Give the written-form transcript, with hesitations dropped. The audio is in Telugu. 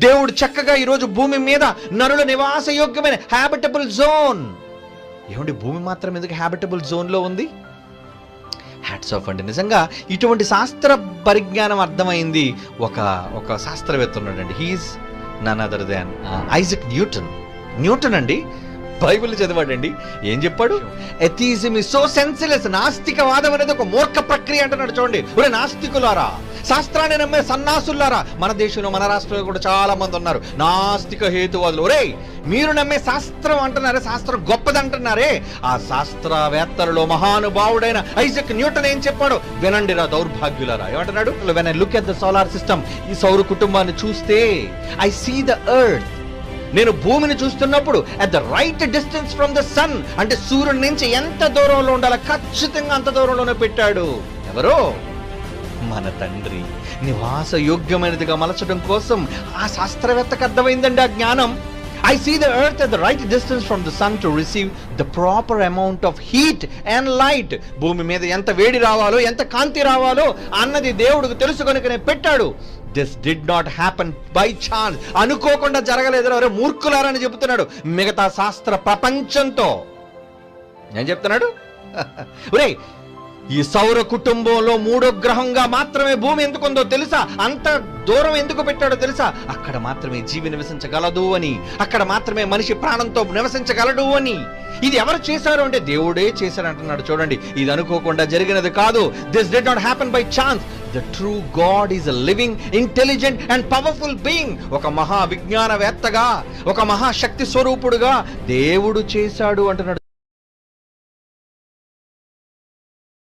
దేవుడు చక్కగా ఈరోజు భూమి మీద నరుల నివాస యోగ్యమైన హ్యాబిటబుల్ జోన్. ఏమండి, భూమి మాత్రం ఎందుకు హ్యాబిటబుల్ జోన్లో ఉంది? హ్యాట్స్ ఆఫ్ అండి. నిజంగా ఇటువంటి శాస్త్ర పరిజ్ఞానం అర్థమైంది ఒక శాస్త్రవేత్త ఉన్నాడండి. He's none other than Isaac Newton అండి. బైబిల్ చదివాడండి. ఏం చెప్పాడు? Atheism is so senseless. నాస్తికవాదం అనేది ఒక మూర్ఖ ప్రక్రియ అంటున్నాడు. చూడండి, ఒరే నాస్తికులారా, శాస్త్రాన్ని నమ్మే సన్నాసులారా, మన దేశంలో మన రాష్ట్రంలో కూడా చాలా మంది ఉన్నారు నాస్తిక హేతువాదులు. ఒరే, మీరు నమ్మే శాస్త్రం అంటున్నారే, శాస్త్రం గొప్పదంటున్నారే, ఆ శాస్త్రవేత్తలలో మహానుభావుడైన ఐజక్ న్యూటన్ ఏం చెప్పాడు వినండిరా దౌర్భాగ్యులారా. ఏమంటున్నాడు? When I look at the solar system, ఈ సౌర కుటుంబాన్ని చూస్తే ఐ సీ ద ఎర్త్, నేను భూమిని చూస్తున్నప్పుడు at the right distance from the sun, అంటే సూర్యుడి నుంచి ఎంత దూరంలో ఉండాలో ఖచ్చితంగా అంత దూరంలోనే పెట్టాడు. ఎవరో? మన తండ్రి. నివాస యోగ్యమైనదిగా మలచడం కోసం ఆ శాస్త్రవేత్తకు అర్థమైందండి ఆ జ్ఞానం. I see the earth at the right distance from the sun to receive the proper amount of heat and light. భూమి మీద ఎంత వేడి రావాలో, ఎంత కాంతి రావాలో అన్నది దేవుడికి తెలుసు కనుకనే పెట్టాడు. This did not happen by chance. అనుకోకుండా జరగలేదు. ఎవరో మూర్ఖులారని చెబుతున్నాడు మిగతా శాస్త్ర ప్రపంచంతో. ఏం చెప్తున్నాడు? ఒరే, ఈ సౌర కుటుంబంలో 3వ గ్రహంగా మాత్రమే భూమి ఎందుకుందో తెలుసా? అంత దూరం ఎందుకు పెట్టాడో తెలుసా? అక్కడ మాత్రమే జీవి నివసించగలదు అని, అక్కడ మాత్రమే మనిషి ప్రాణంతో నివసించగలడు అని. ఇది ఎవరు చేశారు అంటే దేవుడే చేశారు అంటున్నాడు. చూడండి, ఇది అనుకోకుండా జరిగినది కాదు. This did not happen by chance. The true God is a living, intelligent and powerful being. ఒక మహా విజ్ఞానవేత్తగా, ఒక మహాశక్తి స్వరూపుడుగా దేవుడు చేశాడు అంటున్నాడు.